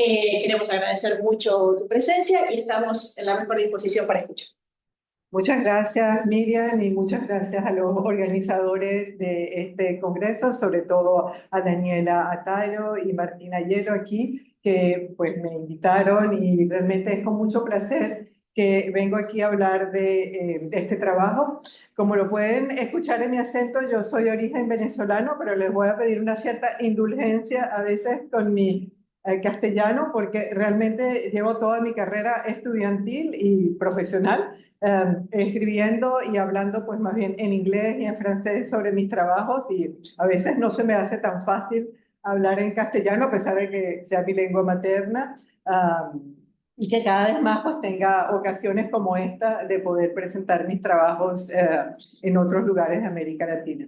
Queremos agradecer mucho tu presencia y estamos en la mejor disposición para escuchar. Muchas gracias, Miriam, y muchas gracias a los organizadores de este congreso, sobre todo a Daniela Ataro y Martina Hielo aquí, que pues me invitaron y realmente es con mucho placer que vengo aquí a hablar de este trabajo. Como lo pueden escuchar en mi acento, yo soy de origen venezolano, pero les voy a pedir una cierta indulgencia a veces con mi castellano, porque realmente llevo toda mi carrera estudiantil y profesional escribiendo y hablando pues más bien en inglés y en francés sobre mis trabajos y a veces no se me hace tan fácil hablar en castellano a pesar de que sea mi lengua materna y que cada vez más pues tenga ocasiones como esta de poder presentar mis trabajos en otros lugares de América Latina.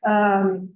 Um,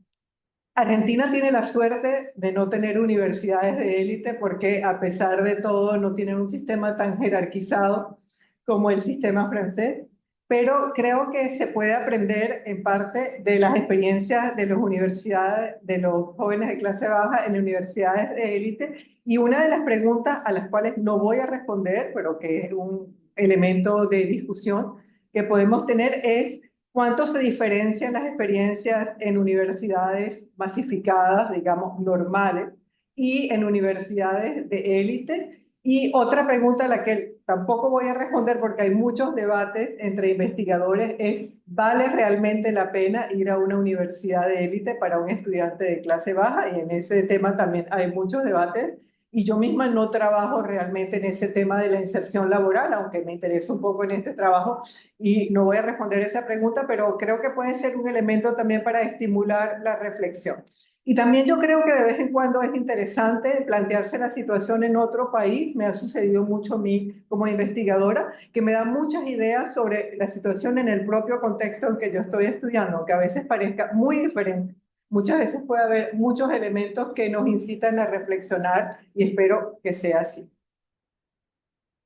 Argentina tiene la suerte de no tener universidades de élite porque a pesar de todo no tienen un sistema tan jerarquizado como el sistema francés, pero creo que se puede aprender en parte de las experiencias de las universidades, de los jóvenes de clase baja en universidades de élite. Y una de las preguntas a las cuales no voy a responder, pero que es un elemento de discusión que podemos tener es ¿cuánto se diferencian las experiencias en universidades masificadas, digamos, normales, y en universidades de élite? Y otra pregunta a la que tampoco voy a responder porque hay muchos debates entre investigadores es, ¿vale realmente la pena ir a una universidad de élite para un estudiante de clase baja? Y en ese tema también hay muchos debates. Y yo misma no trabajo realmente en ese tema de la inserción laboral, aunque me interesa un poco en este trabajo, y no voy a responder esa pregunta, pero creo que puede ser un elemento también para estimular la reflexión. Y también yo creo que de vez en cuando es interesante plantearse la situación en otro país. Me ha sucedido mucho a mí como investigadora, que me da muchas ideas sobre la situación en el propio contexto en que yo estoy estudiando, aunque a veces parezca muy diferente. Muchas veces puede haber muchos elementos que nos incitan a reflexionar y espero que sea así.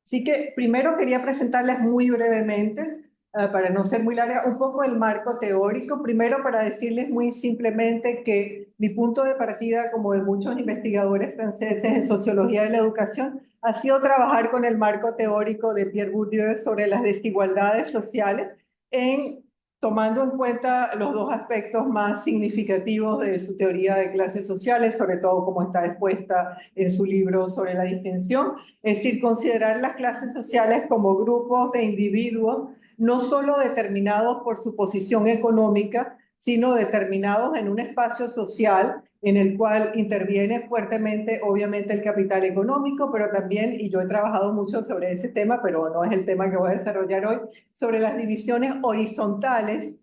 Así que primero quería presentarles muy brevemente, para no ser muy larga, un poco el marco teórico. Primero para decirles muy simplemente que mi punto de partida, como de muchos investigadores franceses en sociología de la educación, ha sido trabajar con el marco teórico de Pierre Bourdieu sobre las desigualdades sociales en tomando en cuenta los dos aspectos más significativos de su teoría de clases sociales, sobre todo como está expuesta en su libro sobre la distinción, es decir, considerar las clases sociales como grupos de individuos, no solo determinados por su posición económica, sino determinados en un espacio social en el cual interviene fuertemente, obviamente, el capital económico, pero también, y yo he trabajado mucho sobre ese tema, pero no es el tema que voy a desarrollar hoy, sobre las divisiones horizontales,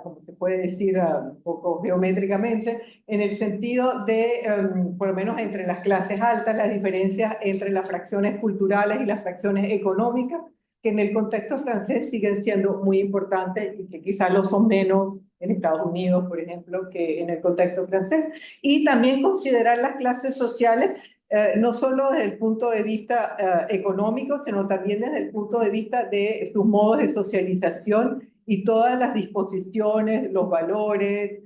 como se puede decir un poco geométricamente, en el sentido de, por lo menos entre las clases altas, las diferencias entre las fracciones culturales y las fracciones económicas, que en el contexto francés siguen siendo muy importantes y que quizás lo son menos en Estados Unidos, por ejemplo, que en el contexto francés. Y también considerar las clases sociales no solo desde el punto de vista económico, sino también desde el punto de vista de sus modos de socialización y todas las disposiciones, los valores,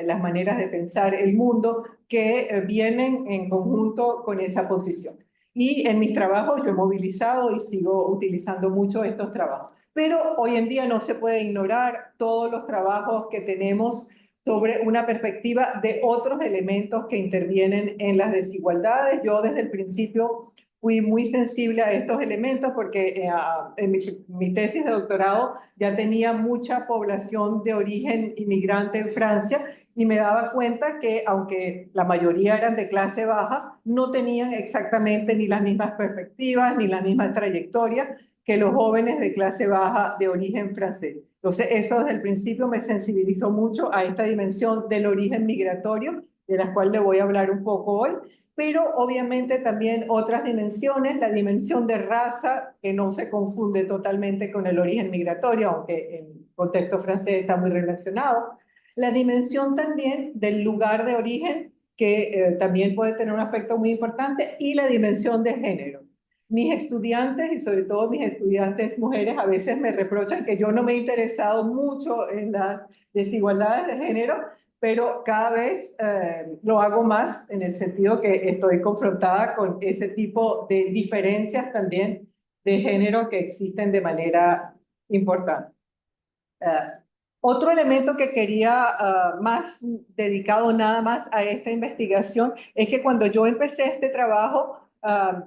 las maneras de pensar el mundo que vienen en conjunto con esa posición. Y en mis trabajos yo he movilizado y sigo utilizando mucho estos trabajos. Pero hoy en día no se puede ignorar todos los trabajos que tenemos sobre una perspectiva de otros elementos que intervienen en las desigualdades. Yo desde el principio fui muy sensible a estos elementos porque en mi tesis de doctorado ya tenía mucha población de origen inmigrante en Francia y me daba cuenta que aunque la mayoría eran de clase baja, no tenían exactamente ni las mismas perspectivas ni la misma trayectoria que los jóvenes de clase baja de origen francés. Entonces, eso desde el principio me sensibilizó mucho a esta dimensión del origen migratorio, de la cual le voy a hablar un poco hoy, pero obviamente también otras dimensiones, la dimensión de raza, que no se confunde totalmente con el origen migratorio, aunque en el contexto francés está muy relacionado, la dimensión también del lugar de origen, que también puede tener un aspecto muy importante, y la dimensión de género. Mis estudiantes, y sobre todo mis estudiantes mujeres, a veces me reprochan que yo no me he interesado mucho en las desigualdades de género, pero cada vez lo hago más en el sentido que estoy confrontada con ese tipo de diferencias también de género que existen de manera importante. Otro elemento que quería más dedicado nada más a esta investigación es que cuando yo empecé este trabajo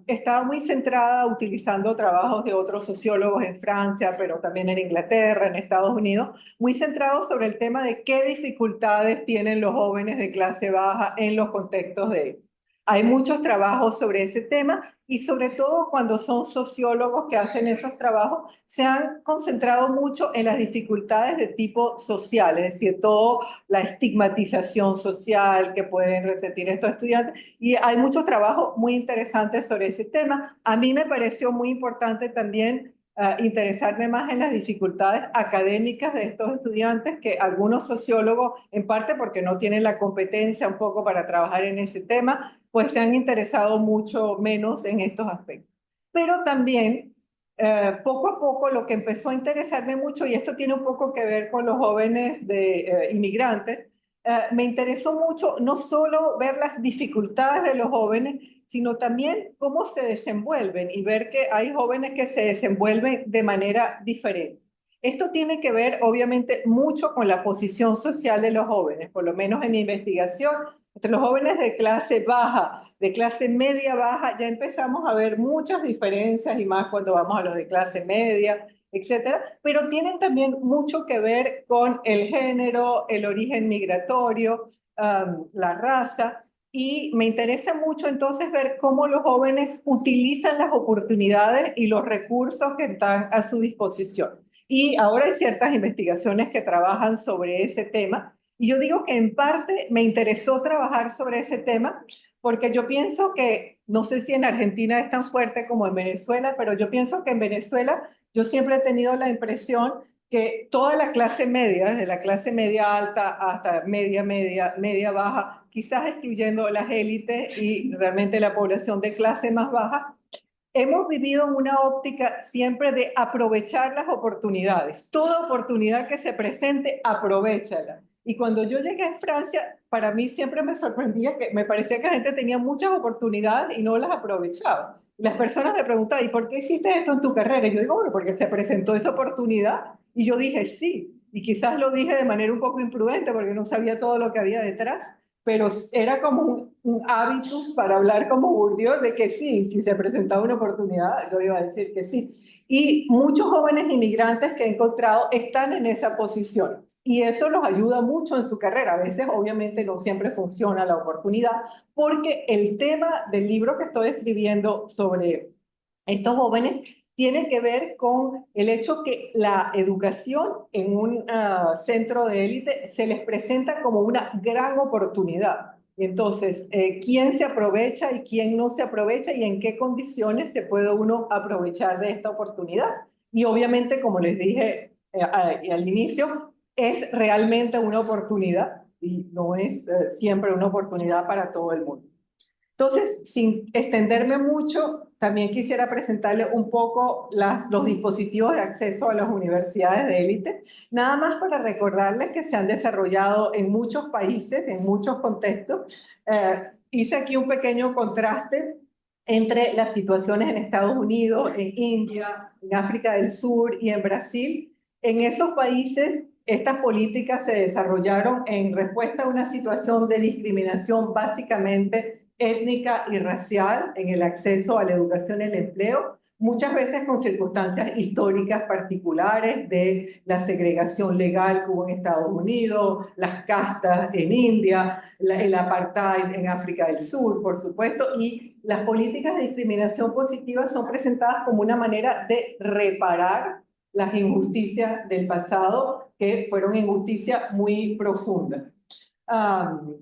estaba muy centrada utilizando trabajos de otros sociólogos en Francia, pero también en Inglaterra, en Estados Unidos, muy centrado sobre el tema de qué dificultades tienen los jóvenes de clase baja en los contextos de ellos. Hay muchos trabajos sobre ese tema y sobre todo cuando son sociólogos que hacen esos trabajos, se han concentrado mucho en las dificultades de tipo social, es decir, toda la estigmatización social que pueden resentir estos estudiantes. Y hay muchos trabajos muy interesantes sobre ese tema. A mí me pareció muy importante también interesarme más en las dificultades académicas de estos estudiantes, que algunos sociólogos, en parte porque no tienen la competencia un poco para trabajar en ese tema, pues se han interesado mucho menos en estos aspectos. Pero también, poco a poco, lo que empezó a interesarme mucho, y esto tiene un poco que ver con los jóvenes de inmigrantes, me interesó mucho no solo ver las dificultades de los jóvenes, sino también cómo se desenvuelven y ver que hay jóvenes que se desenvuelven de manera diferente. Esto tiene que ver, obviamente, mucho con la posición social de los jóvenes, por lo menos en mi investigación. Entre los jóvenes de clase baja, de clase media baja, ya empezamos a ver muchas diferencias y más cuando vamos a los de clase media, etcétera, pero tienen también mucho que ver con el género, el origen migratorio, la raza, y me interesa mucho entonces ver cómo los jóvenes utilizan las oportunidades y los recursos que están a su disposición. Y ahora hay ciertas investigaciones que trabajan sobre ese tema. Y yo digo que en parte me interesó trabajar sobre ese tema porque yo pienso que, no sé si en Argentina es tan fuerte como en Venezuela, pero yo pienso que en Venezuela yo siempre he tenido la impresión que toda la clase media, desde la clase media alta hasta media baja, quizás excluyendo las élites y realmente la población de clase más baja, hemos vivido en una óptica siempre de aprovechar las oportunidades. Toda oportunidad que se presente, aprovéchala. Y cuando yo llegué a Francia, para mí siempre me sorprendía que me parecía que la gente tenía muchas oportunidades y no las aprovechaba. Las personas me preguntaban, ¿y por qué hiciste esto en tu carrera? Y yo digo, bueno, porque se presentó esa oportunidad. Y yo dije, sí. Y quizás lo dije de manera un poco imprudente porque no sabía todo lo que había detrás, pero era como un hábitus para hablar como Bourdieu de que sí, si se presentaba una oportunidad, yo iba a decir que sí. Y muchos jóvenes inmigrantes que he encontrado están en esa posición y eso los ayuda mucho en su carrera. A veces, obviamente, no siempre funciona la oportunidad, porque el tema del libro que estoy escribiendo sobre estos jóvenes tiene que ver con el hecho que la educación en un centro de élite se les presenta como una gran oportunidad. Entonces, ¿quién se aprovecha y quién no se aprovecha y en qué condiciones se puede uno aprovechar de esta oportunidad? Y obviamente, como les dije al inicio, es realmente una oportunidad y no es siempre una oportunidad para todo el mundo. Entonces, sin extenderme mucho, también quisiera presentarle un poco los dispositivos de acceso a las universidades de élite, nada más para recordarles que se han desarrollado en muchos países, en muchos contextos. Hice aquí un pequeño contraste entre las situaciones en Estados Unidos, en India, en África del Sur y en Brasil. En esos países, estas políticas se desarrollaron en respuesta a una situación de discriminación básicamente étnica y racial en el acceso a la educación y el empleo, muchas veces con circunstancias históricas particulares de la segregación legal que hubo en Estados Unidos, las castas en India, el apartheid en África del Sur, por supuesto, y las políticas de discriminación positiva son presentadas como una manera de reparar las injusticias del pasado, que fueron injusticias muy profundas.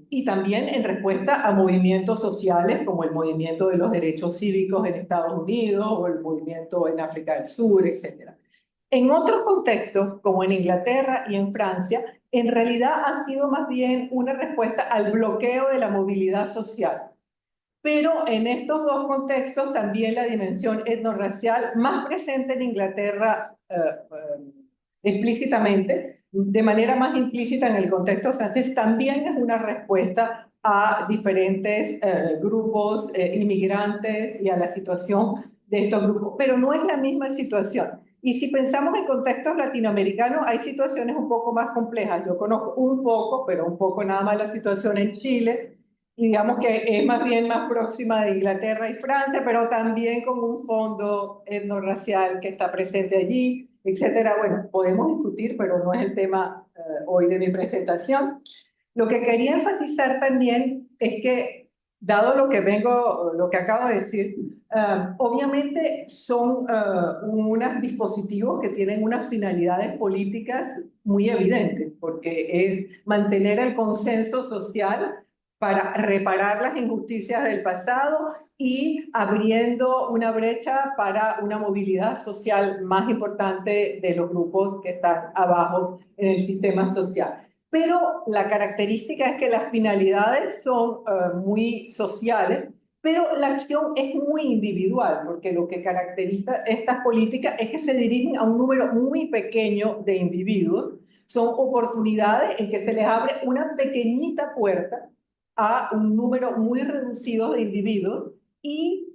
Y también en respuesta a movimientos sociales como el movimiento de los derechos cívicos en Estados Unidos o el movimiento en África del Sur, etc. En otros contextos, como en Inglaterra y en Francia, en realidad ha sido más bien una respuesta al bloqueo de la movilidad social. Pero en estos dos contextos también la dimensión etnorracial, más presente en Inglaterra explícitamente, de manera más implícita en el contexto francés, también es una respuesta a diferentes grupos inmigrantes y a la situación de estos grupos, pero no es la misma situación. Y si pensamos en contextos latinoamericanos, hay situaciones un poco más complejas. Yo conozco un poco, pero un poco nada más la situación en Chile, y digamos que es más bien más próxima de Inglaterra y Francia, pero también con un fondo etnorracial que está presente allí, etcétera. Bueno, podemos discutir, pero no es el tema hoy de mi presentación. Lo que quería enfatizar también es que, dado lo que acabo de decir, obviamente son unos dispositivos que tienen unas finalidades políticas muy evidentes, porque es mantener el consenso social para reparar las injusticias del pasado y abriendo una brecha para una movilidad social más importante de los grupos que están abajo en el sistema social. Pero la característica es que las finalidades son muy sociales, pero la acción es muy individual, porque lo que caracteriza estas políticas es que se dirigen a un número muy pequeño de individuos. Son oportunidades en que se les abre una pequeñita puerta a un número muy reducido de individuos y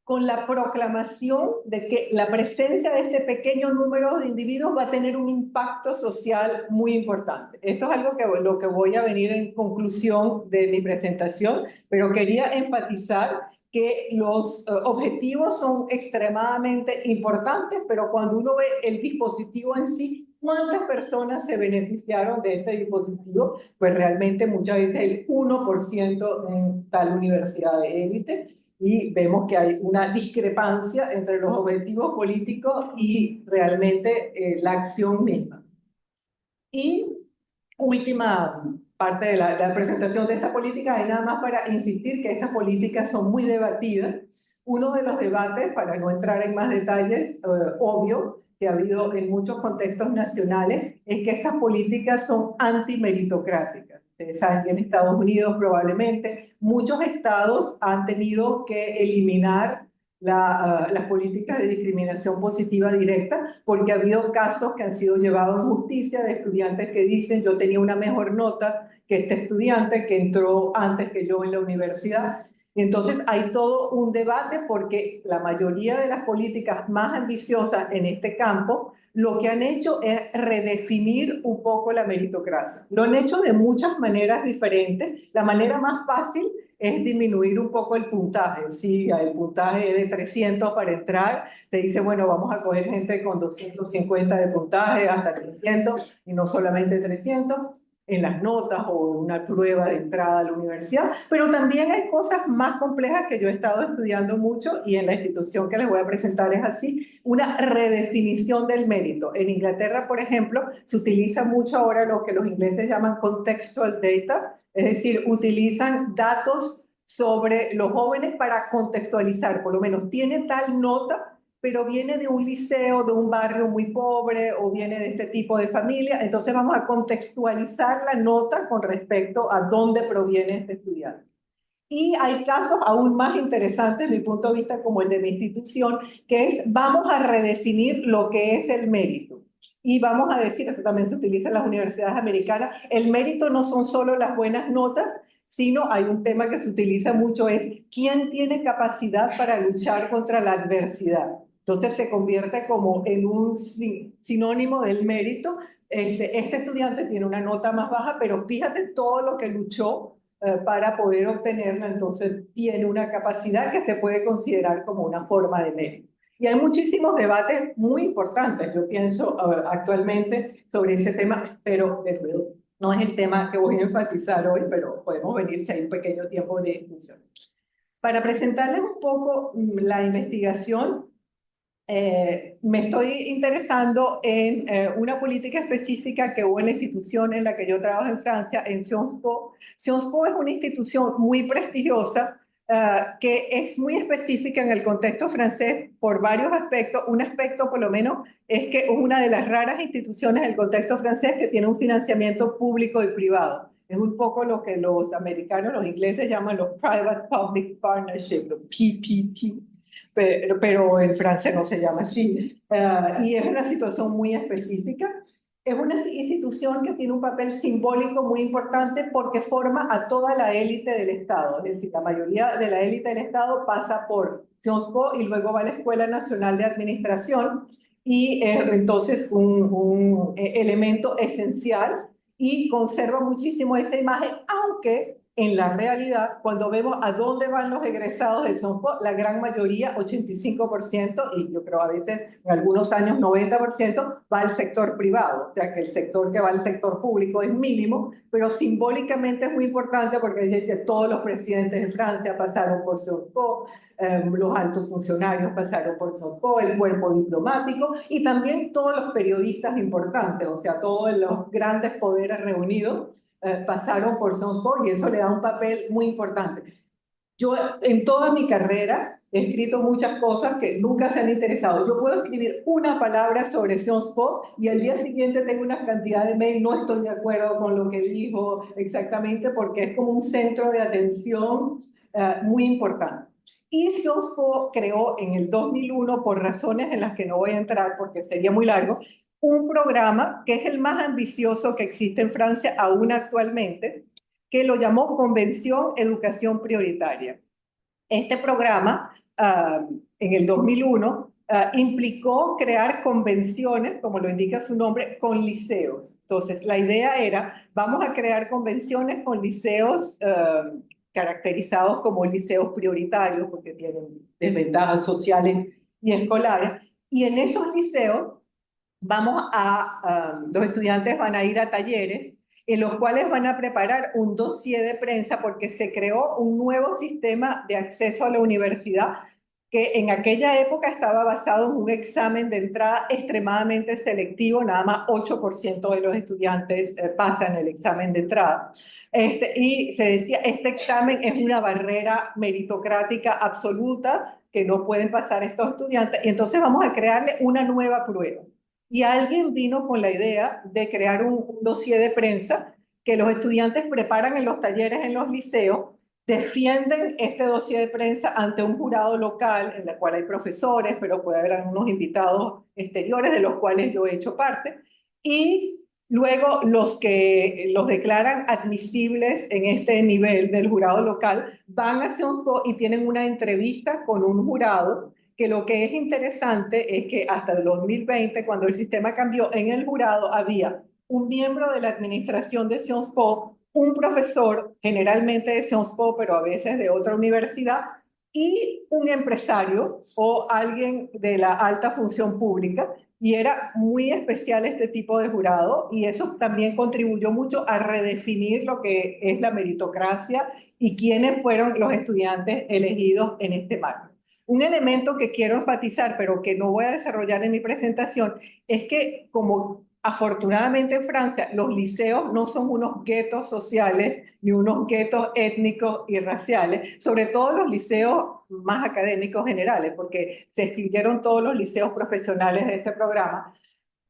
con la proclamación de que la presencia de este pequeño número de individuos va a tener un impacto social muy importante. Esto es algo que lo que voy a venir en conclusión de mi presentación, pero quería enfatizar que los objetivos son extremadamente importantes, pero cuando uno ve el dispositivo en sí, ¿cuántas personas se beneficiaron de este dispositivo? Pues realmente muchas veces el 1% en tal universidad de élite, y vemos que hay una discrepancia entre los objetivos políticos y realmente la acción misma. Y última parte de la presentación de esta política es nada más para insistir que estas políticas son muy debatidas. Uno de los debates, para no entrar en más detalles, obvio, que ha habido en muchos contextos nacionales, es que estas políticas son antimeritocráticas. Ustedes saben que en Estados Unidos probablemente muchos estados han tenido que eliminar las políticas de discriminación positiva directa, porque ha habido casos que han sido llevados a justicia de estudiantes que dicen yo tenía una mejor nota que este estudiante que entró antes que yo en la universidad. Y entonces hay todo un debate porque la mayoría de las políticas más ambiciosas en este campo lo que han hecho es redefinir un poco la meritocracia. Lo han hecho de muchas maneras diferentes. La manera más fácil es disminuir un poco el puntaje. Si el puntaje es de 300 para entrar, te dice, bueno, vamos a coger gente con 250 de puntaje hasta 300 y no solamente 300 en las notas o una prueba de entrada a la universidad, pero también hay cosas más complejas que yo he estado estudiando mucho y en la institución que les voy a presentar es así, una redefinición del mérito. En Inglaterra, por ejemplo, se utiliza mucho ahora lo que los ingleses llaman contextual data, es decir, utilizan datos sobre los jóvenes para contextualizar, por lo menos tiene tal nota, pero viene de un liceo, de un barrio muy pobre o viene de este tipo de familia, entonces vamos a contextualizar la nota con respecto a dónde proviene este estudiante. Y hay casos aún más interesantes desde mi punto de vista, como el de mi institución, que es vamos a redefinir lo que es el mérito. Y vamos a decir, esto también se utiliza en las universidades americanas, el mérito no son solo las buenas notas, sino hay un tema que se utiliza mucho, es quién tiene capacidad para luchar contra la adversidad. Entonces se convierte como en un sinónimo del mérito. Este estudiante tiene una nota más baja, pero fíjate todo lo que luchó para poder obtenerla, entonces tiene una capacidad que se puede considerar como una forma de mérito. Y hay muchísimos debates muy importantes, yo pienso actualmente sobre ese tema, pero no es el tema que voy a enfatizar hoy, pero podemos venir si hay un pequeño tiempo de discusión. Para presentarles un poco la investigación, me estoy interesando en una política específica que hubo en la institución en la que yo trabajo en Francia, en Sciences Po. Sciences Po es una institución muy prestigiosa que es muy específica en el contexto francés por varios aspectos. Un aspecto, por lo menos, es que es una de las raras instituciones en el contexto francés que tiene un financiamiento público y privado. Es un poco lo que los americanos, los ingleses llaman los Private-Public Partnership, los PPP. Pero en Francia no se llama así. Y es una situación muy específica. Es una institución que tiene un papel simbólico muy importante porque forma a toda la élite del Estado. Es decir, la mayoría de la élite del Estado pasa por Sciences Po y luego va a la Escuela Nacional de Administración y es entonces un elemento esencial y conserva muchísimo esa imagen, aunque en la realidad, cuando vemos a dónde van los egresados de Sciences Po, la gran mayoría, 85%, y yo creo a veces en algunos años 90%, va al sector privado. O sea que el sector que va al sector público es mínimo, pero simbólicamente es muy importante porque dice, todos los presidentes de Francia pasaron por Sciences Po, los altos funcionarios pasaron por Sciences Po, el cuerpo diplomático y también todos los periodistas importantes, o sea, todos los grandes poderes reunidos pasaron por Sciences Po y eso le da un papel muy importante. Yo en toda mi carrera he escrito muchas cosas que nunca se han interesado. Yo puedo escribir una palabra sobre Sciences Po y al día siguiente tengo una cantidad de mail, no estoy de acuerdo con lo que dijo exactamente porque es como un centro de atención muy importante. Y Sciences Po creó en el 2001, por razones en las que no voy a entrar porque sería muy largo, un programa que es el más ambicioso que existe en Francia aún actualmente, que lo llamó Convención Educación Prioritaria. Este programa, en el 2001, implicó crear convenciones, como lo indica su nombre, con liceos. Entonces, la idea era, vamos a crear convenciones con liceos caracterizados como liceos prioritarios, porque tienen desventajas sociales y escolares, y en esos liceos los estudiantes van a ir a talleres en los cuales van a preparar un dossier de prensa porque se creó un nuevo sistema de acceso a la universidad que en aquella época estaba basado en un examen de entrada extremadamente selectivo, nada más 8% de los estudiantes pasan el examen de entrada. Y se decía, este examen es una barrera meritocrática absoluta que no pueden pasar estos estudiantes, y entonces vamos a crearle una nueva prueba. Y alguien vino con la idea de crear un dossier de prensa que los estudiantes preparan en los talleres, en los liceos, defienden este dossier de prensa ante un jurado local en el cual hay profesores, pero puede haber algunos invitados exteriores de los cuales yo he hecho parte, y luego los que los declaran admisibles en este nivel del jurado local van hacia un y tienen una entrevista con un jurado que lo que es interesante es que hasta el 2020, cuando el sistema cambió, en el jurado había un miembro de la administración de Sciences Po, un profesor, generalmente de Sciences Po, pero a veces de otra universidad, y un empresario o alguien de la alta función pública. Y era muy especial este tipo de jurado y eso también contribuyó mucho a redefinir lo que es la meritocracia y quiénes fueron los estudiantes elegidos en este marco. Un elemento que quiero enfatizar, pero que no voy a desarrollar en mi presentación, es que como afortunadamente en Francia los liceos no son unos guetos sociales ni unos guetos étnicos y raciales, sobre todo los liceos más académicos generales, porque se excluyeron todos los liceos profesionales de este programa.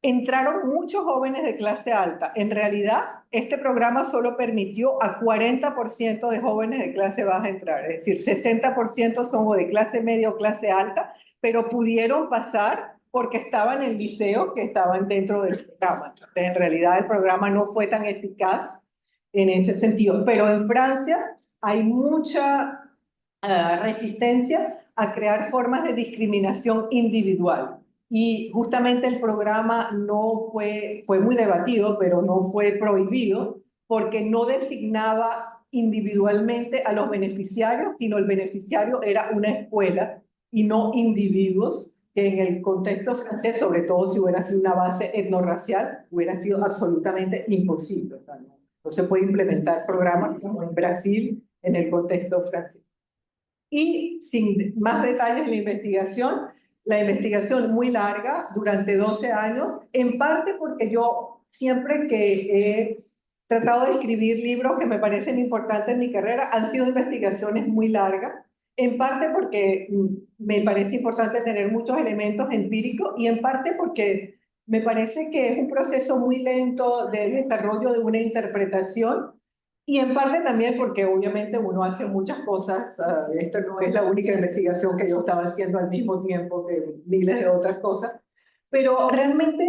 Entraron muchos jóvenes de clase alta. En realidad, este programa solo permitió a 40% de jóvenes de clase baja entrar. Es decir, 60% son o de clase media o clase alta, pero pudieron pasar porque estaban en el liceo que estaban dentro del programa. Entonces, en realidad, el programa no fue tan eficaz en ese sentido. Pero en Francia hay mucha resistencia a crear formas de discriminación individual. Y justamente el programa no fue muy debatido, pero no fue prohibido, porque no designaba individualmente a los beneficiarios, sino el beneficiario era una escuela y no individuos, que en el contexto francés, sobre todo si hubiera sido una base etnorracial, hubiera sido absolutamente imposible. O sea, no se puede implementar programas como en Brasil en el contexto francés. Y sin más detalles en la investigación muy larga, durante 12 años, en parte porque yo siempre que he tratado de escribir libros que me parecen importantes en mi carrera, han sido investigaciones muy largas, en parte porque me parece importante tener muchos elementos empíricos y en parte porque me parece que es un proceso muy lento de desarrollo de una interpretación y en parte también porque obviamente uno hace muchas cosas, esto no es la única investigación que yo estaba haciendo al mismo tiempo que miles de otras cosas, pero realmente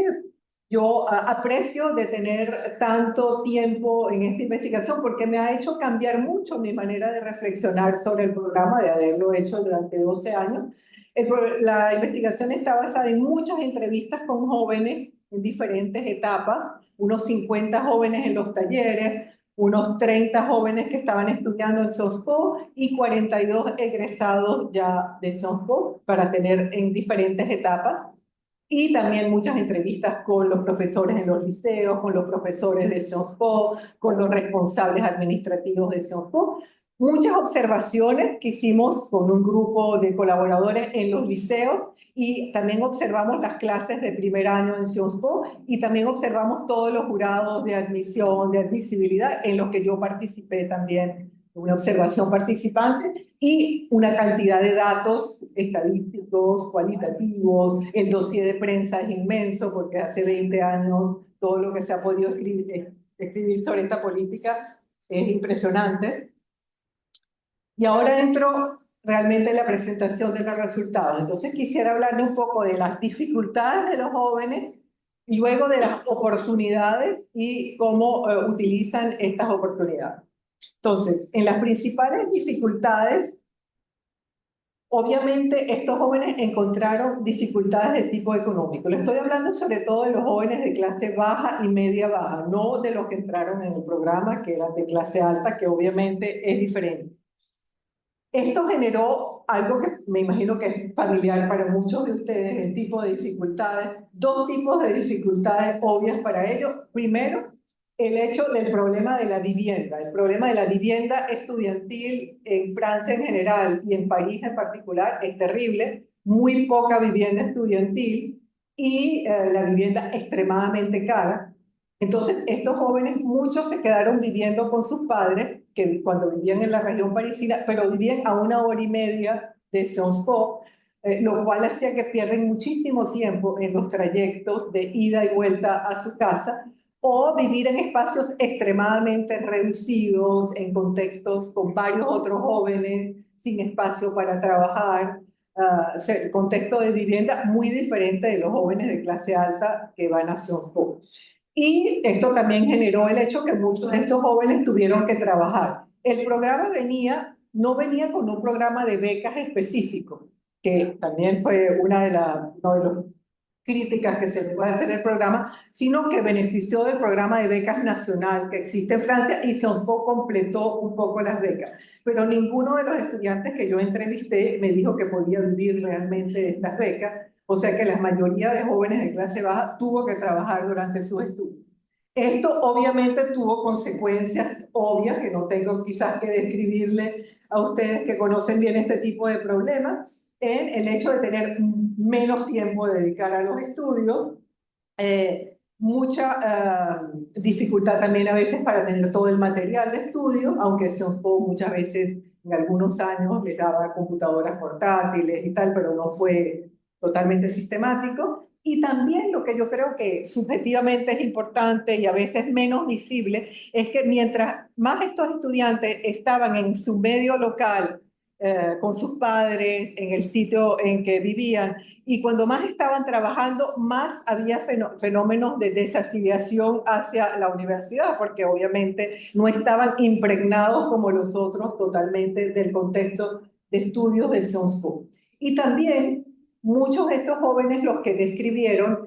Yo aprecio de tener tanto tiempo en esta investigación porque me ha hecho cambiar mucho mi manera de reflexionar sobre el programa, de haberlo hecho durante 12 años. La investigación está basada en muchas entrevistas con jóvenes en diferentes etapas, unos 50 jóvenes en los talleres, unos 30 jóvenes que estaban estudiando en SOSPO y 42 egresados ya de SOSPO para tener en diferentes etapas. Y también muchas entrevistas con los profesores en los liceos, con los profesores de SOSPO, con los responsables administrativos de SOSPO. Muchas observaciones que hicimos con un grupo de colaboradores en los liceos y también observamos las clases de primer año en SOSPO y también observamos todos los jurados de admisión, de admisibilidad en los que yo participé también, una observación participante y una cantidad de datos estadísticos, cualitativos. El dossier de prensa es inmenso porque hace 20 años todo lo que se ha podido escribir sobre esta política es impresionante. Y ahora entro realmente en la presentación de los resultados. Entonces quisiera hablarle un poco de las dificultades de los jóvenes y luego de las oportunidades y cómo utilizan estas oportunidades. Entonces, en las principales dificultades, obviamente estos jóvenes encontraron dificultades de tipo económico. Le estoy hablando sobre todo de los jóvenes de clase baja y media baja, no de los que entraron en el programa, que eran de clase alta, que obviamente es diferente. Esto generó algo que me imagino que es familiar para muchos de ustedes, el tipo de dificultades, dos tipos de dificultades obvias para ellos. Primero, el hecho del problema de la vivienda. El problema de la vivienda estudiantil en Francia en general y en París en particular es terrible. Muy poca vivienda estudiantil y la vivienda extremadamente cara. Entonces, estos jóvenes, muchos se quedaron viviendo con sus padres, que cuando vivían en la región parisina, pero vivían a 1 hora y media de Sciences Po, lo cual hacía que pierden muchísimo tiempo en los trayectos de ida y vuelta a su casa, o vivir en espacios extremadamente reducidos, en contextos con varios otros jóvenes, sin espacio para trabajar. O sea, el contexto de vivienda muy diferente de los jóvenes de clase alta que van a Sciences Po. Y esto también generó el hecho que muchos de estos jóvenes tuvieron que trabajar. El programa no venía con un programa de becas específico, que también fue una de las críticas que se le puede hacer al programa, sino que benefició del programa de becas nacional que existe en Francia y Sciences Po completó un poco las becas. Pero ninguno de los estudiantes que yo entrevisté me dijo que podía vivir realmente de estas becas. O sea que la mayoría de jóvenes de clase baja tuvo que trabajar durante sus estudios. Esto obviamente tuvo consecuencias obvias que no tengo quizás que describirle a ustedes que conocen bien este tipo de problemas, en el hecho de tener menos tiempo de dedicar a los estudios, mucha dificultad también a veces para tener todo el material de estudio, aunque Sciences Po muchas veces en algunos años les daba computadoras portátiles y tal, pero no fue totalmente sistemático. Y también lo que yo creo que subjetivamente es importante y a veces menos visible es que mientras más estos estudiantes estaban en su medio local, con sus padres, en el sitio en que vivían, y cuando más estaban trabajando, más había fenómenos de desafiliación hacia la universidad, porque obviamente no estaban impregnados como los otros totalmente del contexto de estudios de Sciences Po. Y también muchos de estos jóvenes, los que describieron,